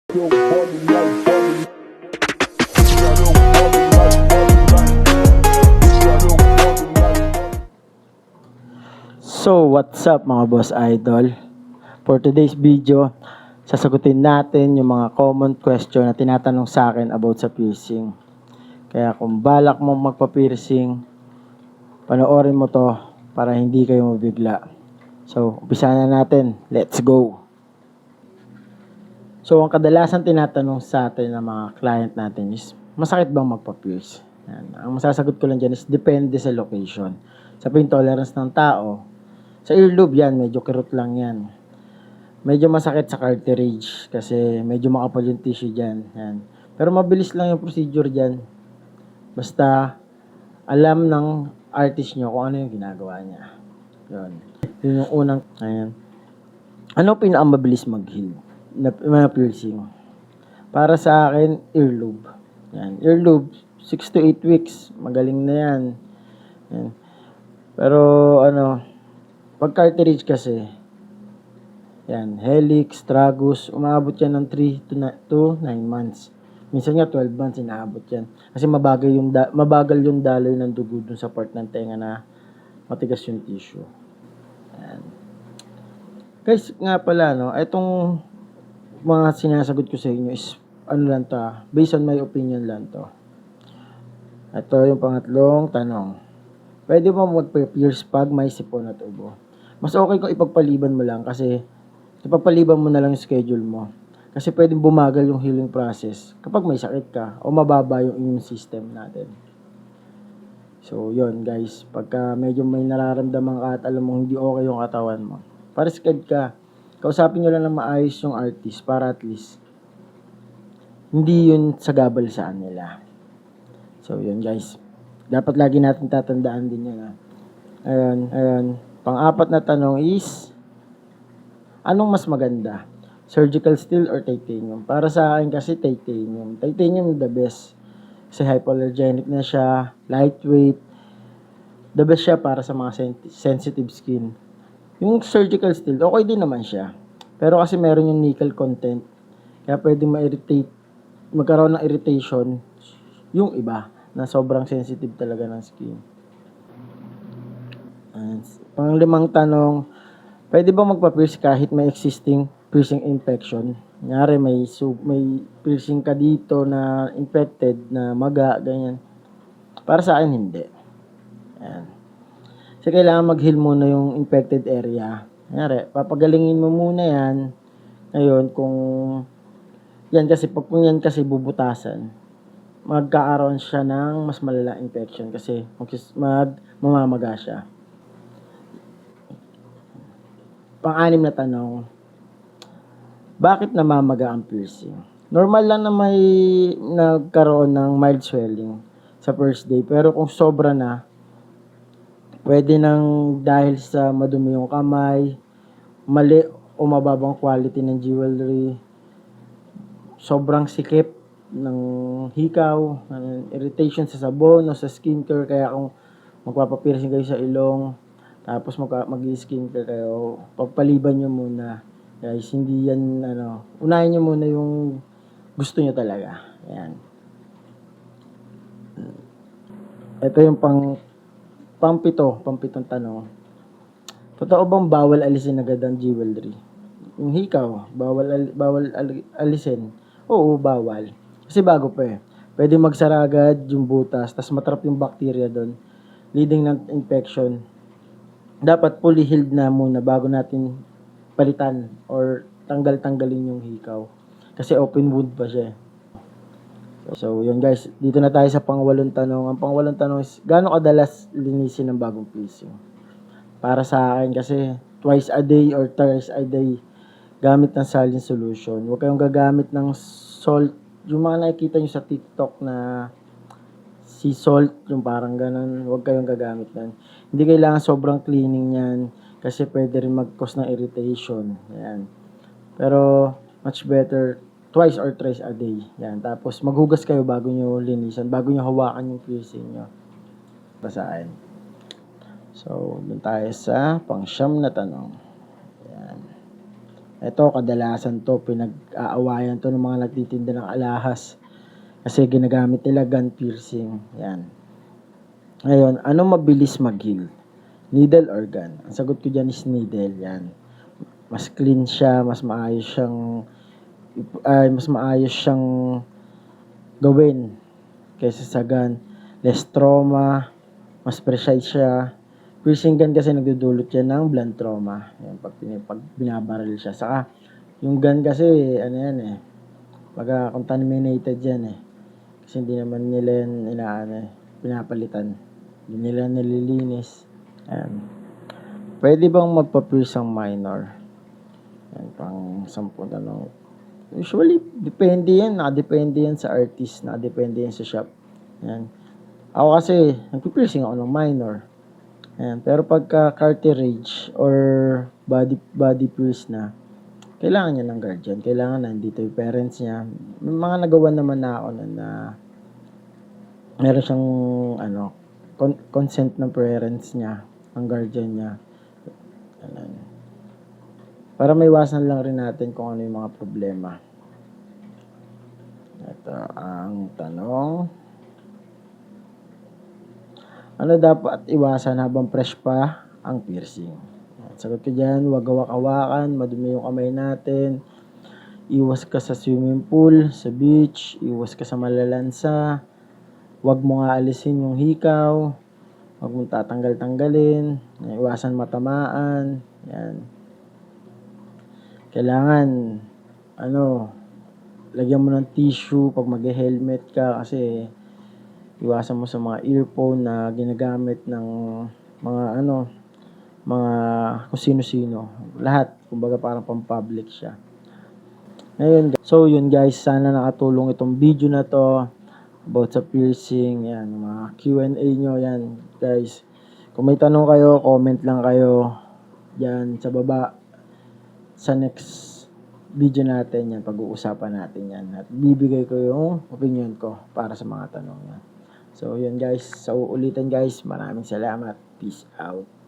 So, what's up mga boss idol? For today's video, sasagutin natin yung mga common question na tinatanong sa akin about sa piercing. Kaya kung balak mo magpa-piercing, panoorin mo to para hindi kayo mabigla. So, umpisa na natin. Let's go! So, ang kadalasan tinatanong sa atin ng mga client natin is, masakit bang magpa-pierce? Yan. Ang masasagot ko lang dyan is, depende sa location. Sa pain tolerance ng tao, sa earlobe yan, medyo kirot lang yan. Medyo masakit sa cartilage kasi medyo makapal yung tissue dyan. Yan. Pero mabilis lang yung procedure dyan. Basta alam ng artist nyo kung ano yung ginagawa niya. Yun. Yun yung unang, ayan. Ano pinakamabilis mag-heal na piercing? Para sa akin, earlobe. Yan. Earlobe, 6 to 8 weeks. Magaling na yan. Yan. Pero pag cartilage kasi, yan, helix, tragus, umabot yan ng 3 to 9 months. Minsan nga 12 months inaabot yan. Kasi mabagal yung daloy ng dugo dun sa part ng tenga na matigas yung tissue. Yan. Guys, nga pala, itong mga sinasagot ko sa inyo is, lang to, based on my opinion lang to. Ito yung pangatlong tanong. Pwede mo mag-pierce pag may sipon at ubo? Mas okay kung ipagpaliban mo lang kasi ipagpaliban mo na lang yung schedule mo. Kasi pwedeng bumagal yung healing process kapag may sakit ka o mababa yung immune system natin. So, yun guys. Pagka medyo may nararamdaman ka at alam mo hindi okay yung katawan mo, pariskad ka. Kausapin nyo lang na maayos yung artist para at least hindi yun sagabal sa nila. So, yun guys. Dapat lagi natin tatandaan din yun. Ayun. Pang-apat na tanong is, anong mas maganda? Surgical steel or titanium? Para sa akin kasi titanium. Titanium the best. Kasi hypoallergenic na siya, lightweight. The best siya para sa mga sensitive skin. Yung surgical steel, okay din naman siya. Pero kasi meron yung nickel content. Kaya pwedeng magkaroon ng irritation yung iba na sobrang sensitive talaga ng skin. Pang-limang tanong, pwede ba magpa-pierce kahit may existing piercing infection? Kunyari may piercing ka dito na infected na maga, ganyan. Para sa akin, hindi. Ayan. Kasi kailangan mag-heal muna yung infected area. Kunyari, papagalingin mo muna yan. Ngayon, kung yan kasi bubutasan, magkakaroon siya ng mas malalang infection kasi mamamaga siya. Pang-anim na tanong, bakit namamaga ang piercing? Normal lang na may nagkaroon ng mild swelling sa first day, pero kung sobra na, pwede nang dahil sa madumi yung kamay, mali o mababang quality ng jewelry, sobrang sikip ng hikaw, irritation sa sabon o sa skincare. Kaya kung magpapapiercing kayo sa ilong, tapos mag-skincare kayo, pagpaliban nyo muna. Guys, hindi yan, unahin nyo muna yung gusto nyo talaga. Ayan. Ito yung pampitong tanong. Totoo bang bawal alisin agad ang jewelry? Yung hikaw, bawal alisin? Oo, bawal. Kasi bago pa eh. Pwede magsara agad yung butas, tas matrap yung bacteria doon, leading ng infection. Dapat fully healed na muna bago natin palitan or tanggalin yung hikaw. Kasi open wound pa siya. So, yun guys. Dito na tayo sa pang-8 tanong. Ang pang-8 tanong is, gaano kadalas linisin ng bagong piercing? Para sa akin kasi, twice a day or thrice a day gamit ng saline solution. Huwag kayong gagamit ng salt. Yung mga nakikita nyo sa TikTok na sea salt, yung parang ganun, huwag kayong gagamit yan. Hindi kailangan sobrang cleaning yan kasi pwede rin mag-cause ng irritation. Yan. Pero, much better, twice or thrice a day. Yan. Tapos, maghugas kayo bago nyo linisan, bago nyo hawakan yung piercing nyo. Basahin. So, dun tayo sa pang-9 na tanong. Yan. Ito, kadalasan to, pinag-aawayan to ng mga nagtitinda ng alahas. Kasi ginagamit nila gun piercing. Yan. Ngayon, ano mabilis mag-heal? Needle or gun? Ang sagot ko dyan is needle. Yan. Mas clean siya, mas maayos siyang gawin kaysa sa gun. Less trauma, mas precise siya. Piercing gun kasi nagdudulot yan ng blunt trauma. Yan, pag binabaril siya. Saka, yung gun kasi, ano yan eh, pagka contaminated yan eh. Kasi hindi naman nila yan pinapalitan. Hindi nila nililinis. Ayan. Pwede bang magpa-pierce ang minor? Yan, pang 10 tanong. Usually, depende yan. Nakadepende yan sa artist. Nakadepende yan sa shop. Yan. Ako kasi, nagpi-piercing ako ng minor. Ayan. Pero pagka cartilage or body pierce na, kailangan niya ng guardian. Kailangan nandito yung parents niya. May mga nagawa naman na ako na meron siyang consent ng parents niya, ng guardian niya. Ayan. Para maiwasan lang rin natin kung ano yung mga problema. Ito ang tanong. Ano dapat iwasan habang fresh pa ang piercing? Sagot ko dyan, huwag hawak-hawakan, madumi yung kamay natin. Iwas ka sa swimming pool, sa beach, iwas ka sa malalansa. Huwag mo nga alisin yung hikaw. Huwag mong tatanggal-tanggalin. Iwasan matamaan. Yan. Kailangan, lagyan mo ng tissue pag mag-helmet ka kasi iwasan mo sa mga earphone na ginagamit ng mga kung sino-sino. Lahat, kumbaga parang pang-public siya. Ngayon, so yun guys, sana nakatulong itong video na to about sa piercing. Yan, mga Q&A nyo yan guys. Kung may tanong kayo, comment lang kayo dyan sa baba. Sa next video natin yan, pag-uusapan natin yan. At bibigay ko yung opinion ko para sa mga tanong yan. So, yun guys. So, ulitin guys. Maraming salamat. Peace out.